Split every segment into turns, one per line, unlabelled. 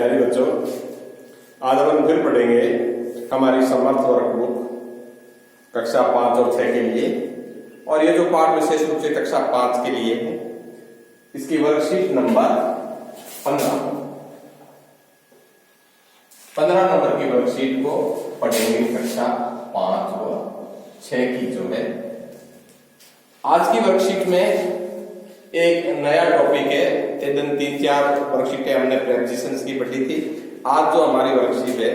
प्यारे बच्चों, आज हम फिर पढ़ेंगे हमारी समर्थ वर्कबुक कक्षा 5 और 6 के लिए। और ये जो पाठ विशेष रूप से कक्षा 5 के लिए है, इसकी वर्कशीट नंबर 15 नंबर की वर्कशीट को पढ़ेंगे कक्षा 5 और 6 की जो है। आज की वर्कशीट में एक नया टॉपिक है। इस दिन 3-4 वर्कशीटें हमने प्रेपोजिशंस की पढ़ी थी। आज जो हमारी वर्कशीट है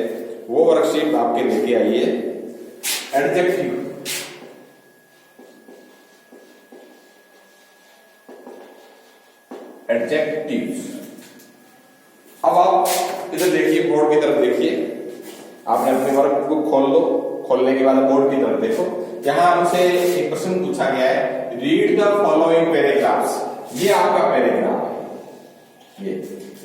वो वर्कशीट आपके लेके आई है एडजेक्टिव। एडजेक्टिव्स। अब आप इधर देखिए, बोर्ड की तरफ देखिए। आपने अपनी वर्क बुक खोल लो। खोलने के बाद बोर्ड की तरफ देखो। यहां हमसे एक प्रश्न पूछा गया है, रीड द फॉलोइंग पैराग्राफ्स। ये आपका पैराग्राफ है। ये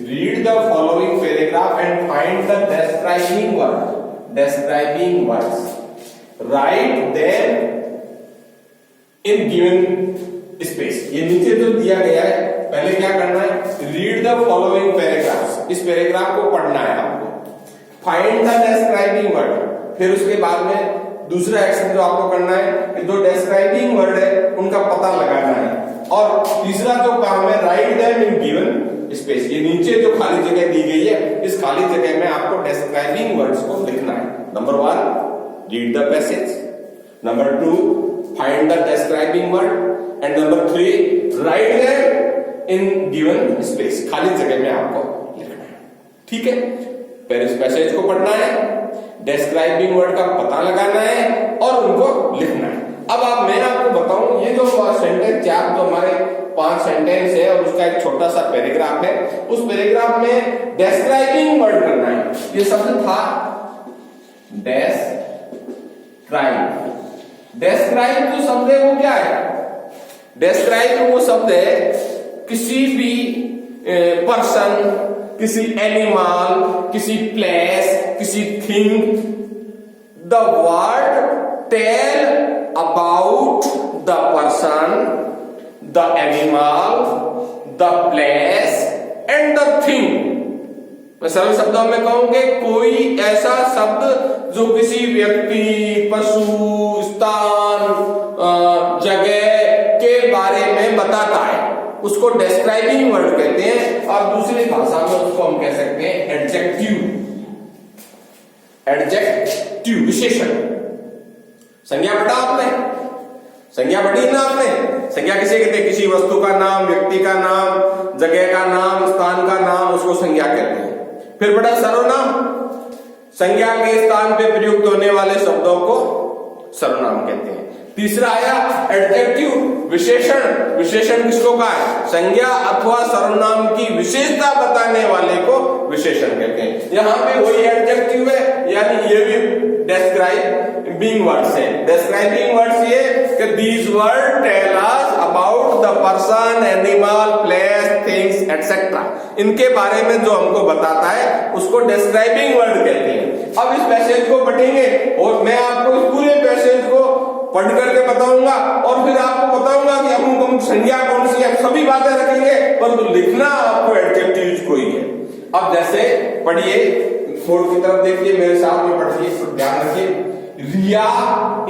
read the following paragraph and find the describing word. Describing words, write them in given space. ये नीचे जो दिया गया है, पहले क्या करना है, रीड द फॉलोइंग पैराग्राफ्स। इस पैराग्राफ को पढ़ना है आपको। फाइंड द डिस्क्राइबिंग वर्ड, फिर उसके बाद में दूसरा एक्शन जो आपको करना है कि जो डिस्क्राइबिंग वर्ड है उनका पता लगाना है। और तीसरा जो काम है, write them in given space. ये नीचे जो खाली जगह दी गई है, इस खाली जगह में आपको डिस्क्राइबिंग वर्ड्स को लिखना है। Number 1, read the passage. Number 2, find the describing word. And number 3, write them in given space. खाली जगह में आपको लिखना है। ठीक है, पहले इस पैसेज को पढ़ना है, डिस्क्राइबिंग वर्ड का पता लगाना है और उनको लिखना है। अब मैं आपको बताऊं, ये जो सेंटेंस चार जो हमारे 5 सेंटेंस है और उसका एक छोटा सा पैराग्राफ है, उस पैराग्राफ में डिस्क्राइबिंग वर्ड करना है। ये शब्द था डिस्क्राइब। डिस्क्राइब जो शब्द है वो क्या है? डिस्क्राइब वो शब्द है किसी भी पर्सन, किसी एनिमल, किसी प्लेस, किसी thing. The word tell about the person, the animal, the place and the thing। मैं सरल शब्दों में कहूंगे, कोई ऐसा शब्द जो किसी व्यक्ति, पशु, स्थान, जगह के बारे में बताता है, उसको डिस्क्राइबिंग वर्ड कहते हैं। और दूसरी भाषा में उसको हम कह सकते हैं एडजेक्टिव। एडजेक्टिव विशेषण। संज्ञा पढ़ा आपने? संज्ञा पढ़ी ना आपने? संज्ञा किसे कहते हैं? किसी वस्तु का नाम, व्यक्ति का नाम, जगह का नाम, स्थान का नाम, उसको संज्ञा कहते हैं। फिर पढ़ा सर्वनाम। संज्ञा के स्थान पे प्रयुक्त होने वाले शब्दों को सर्वनाम कहते हैं। तीसरा आया एडजेक्टिव विशेषण। विशेषण किसको कहा है? संज्ञा अथवा सर्वनाम की विशेषता बताने वाले को विशेषण कहते हैं। यहाँ पे वही एडजेक्टिव है, यानी ये भी डिस्क्राइबिंग वर्ड्स है। डिस्क्राइबिंग वर्ड्स ये कि these word tell us about the person, animal, place, things etcetera. इनके बारे में जो हमको बताता है उसको डिस्क्राइबिंग वर्ड कहते हैं। अब इस पैसेज को पढ़ेंगे और मैं आपको इस पूरे पैसेज को पढ़ करके बताऊंगा और फिर आपको बताऊंगा कि हम संज्ञा कौन सी है। सभी बातें रखेंगे परंतु लिखना आपको एडजेक्टिव को ही है। अब जैसे पढ़िए, बोर्ड की तरफ देखिए, मेरे साथ में पढ़िए, तो ध्यान रखिए। Riya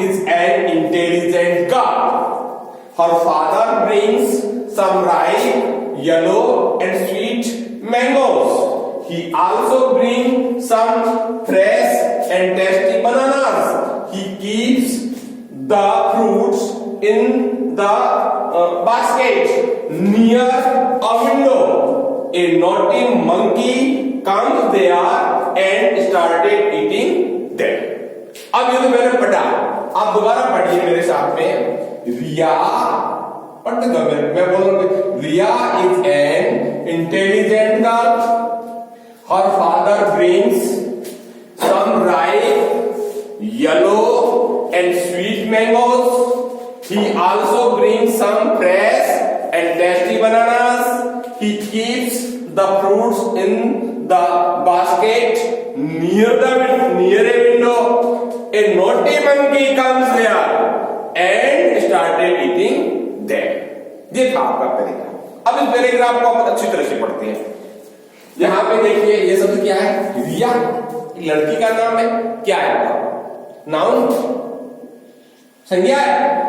is an intelligent girl. Her father brings some ripe, yellow and sweet mangoes. He also brings some fresh and tasty bananas. He keeps the fruits in the basket near a window. A naughty monkey comes there and started eating them. अब ये तो मैंने पढ़ा, आप दोबारा पढ़िए मेरे साथ में। रिया, पढ़ते दो, मैं बोलूंगा, Riya is an intelligent girl. Her father brings some ripe, yellow and sweet mangoes. He also brings some fresh and tasty bananas. He keeps the fruits in the basket near a window. A naughty monkey comes there and started eating them. ये था आपका paragraph. अब इस paragraph को आप अच्छी तरह से पढ़ते हैं। यहां पे देखिए ये शब्द क्या है, रिया, लड़की का नाम है, क्या है, नाउन, संज्ञा है।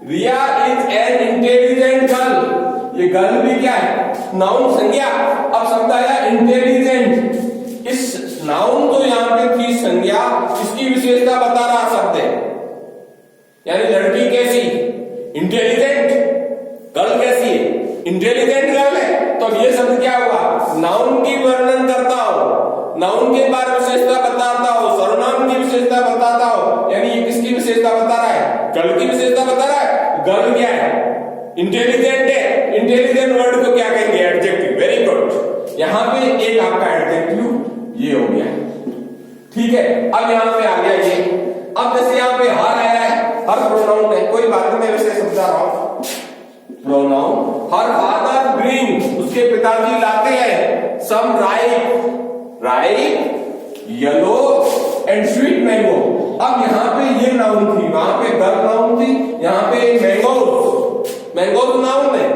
रिया इज एन इंटेलिजेंट गर्ल, ये गर्ल भी क्या है, नाउन, संज्ञा। अब शब्द आया इंटेलिजेंट, इस नाउन तो यहां पे थी संज्ञा, इसकी विशेषता बता रहा शब्द है, यानी लड़की कैसी, इंटेलिजेंट, गर्ल कैसी है, इंटेलिजेंट गर्ल है। तो अब ये शब्द क्या हुआ, नाउन की वर्णन करता हो, नाउन के बारे में विशेषता बताता हो, सर्वनाम की विशेषता बताता हो, यानी ये किसकी विशेषता बता रहा है, गर्ल की विशेषता बता रहा है। गर्ल क्या है, इंटेलिजेंट है, इंटेलिजेंट वर्ड को क्या कहेंगे, एडजेक्टिव। वेरी गुड, यहां पे एक आपका एडजेक्टिव ये हो गया, ठीक है। अब यहां पे आ गया ये, अब जैसे यहां पे हर आया है, हर प्रोनाउन है, कोई बात नहीं, वैसे समझा रहा हूं। प्रोनाउन, हर फादर ब्रिंग, उसके पिताजी लाते हैं some ripe yellow and sweet mango. अब यहां पे ये नाउन थी, वहां पे गर्ल नाउन थी, यहां पे मैंगो नाउन है।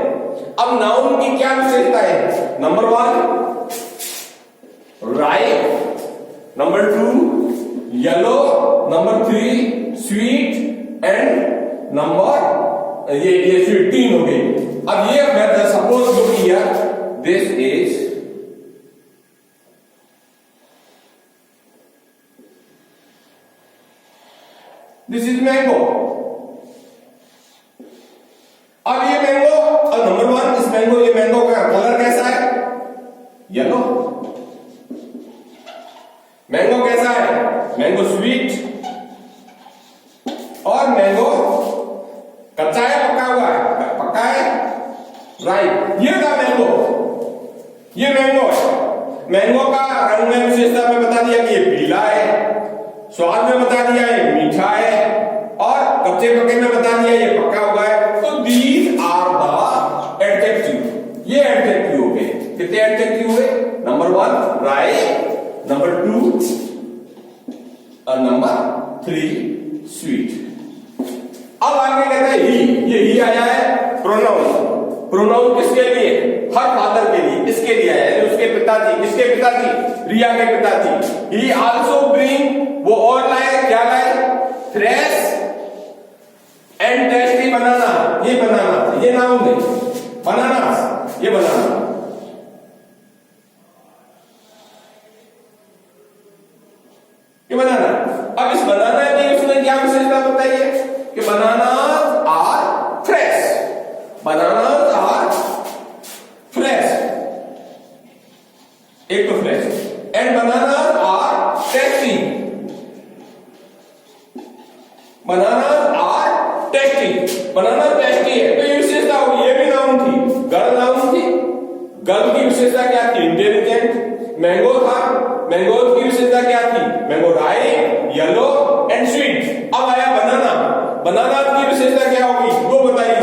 अब नाउन की क्या विशेषता है, number 1 ripe, number 2 yellow, number 3 sweet and number ये स्वीट, 3 हो गई। अब ये मैं सपोज जो किया, दिस इज मैंगो। अब ये मैंगो, नंबर 1 इस मैंगो, ये मैंगो का कलर कैसा है, येलो। मैंगो कैसा है, मैंगो स्वीट, और मैंगो कच्चा है, पका हुआ है, पका है, राइट। ये था मैंगो, ये मैंगो है। मैंगो का रंग में विशेषता में बता दिया कि ये पीला है, स्वाद में बता दिया ये मीठा है, और कच्चे पके में बता दिया ये पका हुआ है। तो दीज आर द एडजेक्टिव, ये एडजेक्टिव हो गए। कितने एडजेक्टिव हुए, नंबर 1 राइट, नंबर 2 और नंबर 3 स्वीट। अब आगे कहते हैं ही, ये ही आया है प्रोनाउन। प्रोनाउन किसके लिए, हर फादर के लिए, इसके लिए आया है, उसके पिताजी, किसके पिताजी, रिया के पिताजी। ही आल्सो ब्रिंग, वो और लाए, क्या लाए, फ्रेश एंड टेस्टी बनाना, ये बनाना, ये नाउन है, बनाना, ये बनाना, ये बनाना। अब इस बनाना की उसने क्या विशेषता बताई है कि bananas are fresh, bananas are fresh, एक तो fresh, and bananas are tasty, bananas are tasty, banana tasty है। तो ये विशेषता होगी, ये भी नाउन थी, गर्ल नाउन थी, गर्ल की विशेषता क्या थी, इंटेलिजेंट। मैंगो था, मैंगो की विशेषता क्या थी, mango ripe, yellow and sweet. अब आया बनाना, बनाना की विशेषता क्या होगी, वो बताइए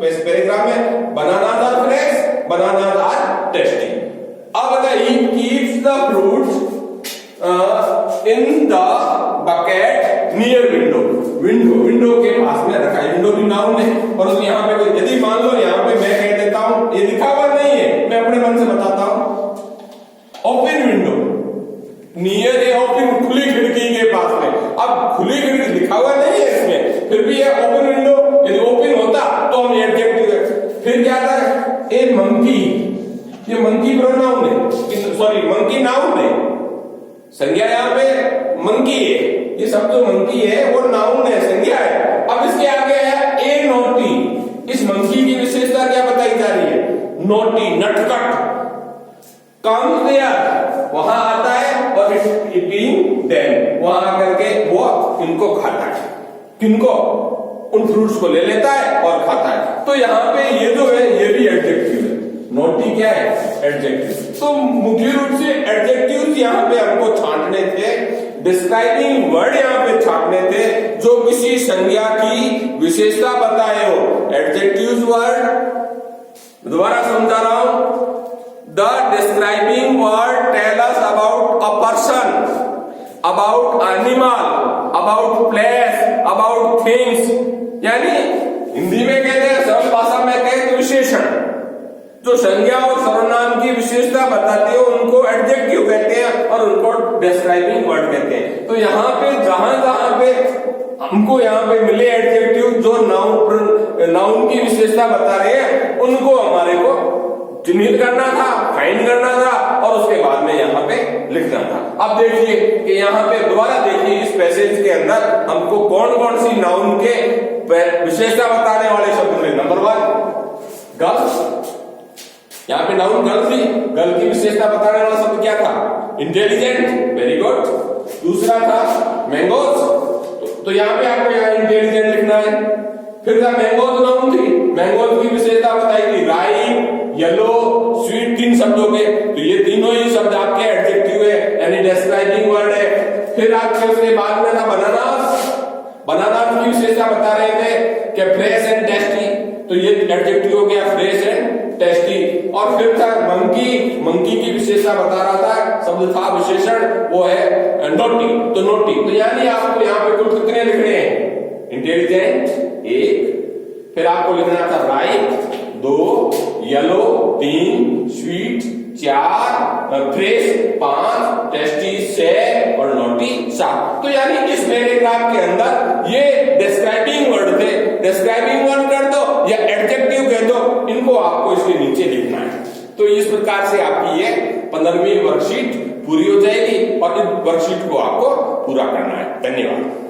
इस पैराग्राफ में, banana are fresh, banana are tasty. अब बताइए, keeps the fruits in the bucket near window, window के पास में रखा है, विंडो भी नाउन है। और यहाँ पे यदि मान लो यहाँ पे मैं कह देता हूं, ये लिखा हुआ नहीं है, मैं अपने मन से बताता हूं, ओपन विंडो नियर ए ओपन, खुली खिड़की के पास में। अब खुली खिड़की लिखा हुआ नहीं है इसमें, फिर भी ये ओपन विंडो, यदि ओपन होता तो हम एडजेक्टिव। फिर क्या था, ए मंकी, ये मंकी प्रोनाउन है, सॉरी मंकी नाउन है, संज्ञा यहाँ पे मंकी है, ये सब जो मंकी है वो नाउन है, संज्ञा है। अब इसके आगे है ए नोटी, इस मंकी की विशेषता क्या बताई जा रही है, नोटी, नटखट। कम देयर, वहां आता है, और इटिंग देम, वहां आकर के वो इनको खाता है, किनको, उन फ्रूट्स को ले लेता है और खाता है। तो यहाँ पे ये जो है ये भी एडजेक्टिव है, नोटी क्या है, एडजेक्टिव। तो मुख्य रूप से एडजेक्टिव्स यहाँ पे हमको छांटने थे, डिस्क्राइबिंग वर्ड यहाँ पे छांटने थे जो किसी संज्ञा की विशेषता बताए हो। एडजेक्टिव्स वर्ड दोबारा समझा रहा हूं, the describing word tell us about a person, about animal, about place, about things. यानी हिंदी में कहते हैं, सरल भाषा में कहते हैं विशेषण, जो संज्ञा और सर्वनाम की विशेषता बताते हो उनको एडजेक्टिव कहते हैं और उनको डिस्क्राइबिंग वर्ड कहते हैं। तो यहाँ पे जहां पे हमको यहाँ पे मिले एडजेक्टिव जो नाउन की विशेषता बता रहे हैं उनको हमारे को चिन्हित करना था, फाइंड करना था और उसके बाद में यहाँ पे लिखना था। अब देखिए कि यहाँ पे दोबारा देखिए इस पैसेज के अंदर हमको कौन कौन सी नाउन के विशेषता बताने वाले शब्द मिले। नंबर 1 गर्ल, यहाँ पे नाउन गर्ल थी, गर्ल की विशेषता बताने वाला शब्द क्या था? Intelligent, very good. दूसरा था मैंगोज, तो यहाँ पे आपको यहाँ इंटेलिजेंट लिखना है। फिर था मैंगोज, नाउन थी, मैंगोज की विशेषता बताई थी राइप, येलो, स्वीट, 3 शब्दों के, तो ये तीनों ही शब्द आपके एडजेक्टिव है यानी डिस्क्राइबिंग वर्ड है। फिर आपके उसके बाद में था बनानास, बनानास की विशेषता बता रहे थे कि फ्रेश एंड टेस्टी, तो ये एडजेक्टिव हो गया फ्रेश एंड टेस्टी। और फिर था मंकी, मंकी की विशेषता बता रहा था, शब्द था विशेषण, वो है नोटी, तो नोटी। तो यानी आपको यहाँ पे कुल कितने लिखने हैं? इंटेलिजेंट 1, फिर आपको लिखना था right 2, yellow 3, sweet 4, fresh 5, tasty 6 और नोटी 7। तो यानी इस पैराग्राफ के अंदर ये डिस्क्राइबिंग वर्ड थे, डिस्क्राइबिंग वर्ड कर दो या एडजेक्टिव कह दो, इनको आपको इसके नीचे लिखना है। तो इस प्रकार से आपकी ये 15वीं वर्कशीट पूरी हो जाएगी और इस वर्कशीट को आपको पूरा करना है। धन्यवाद।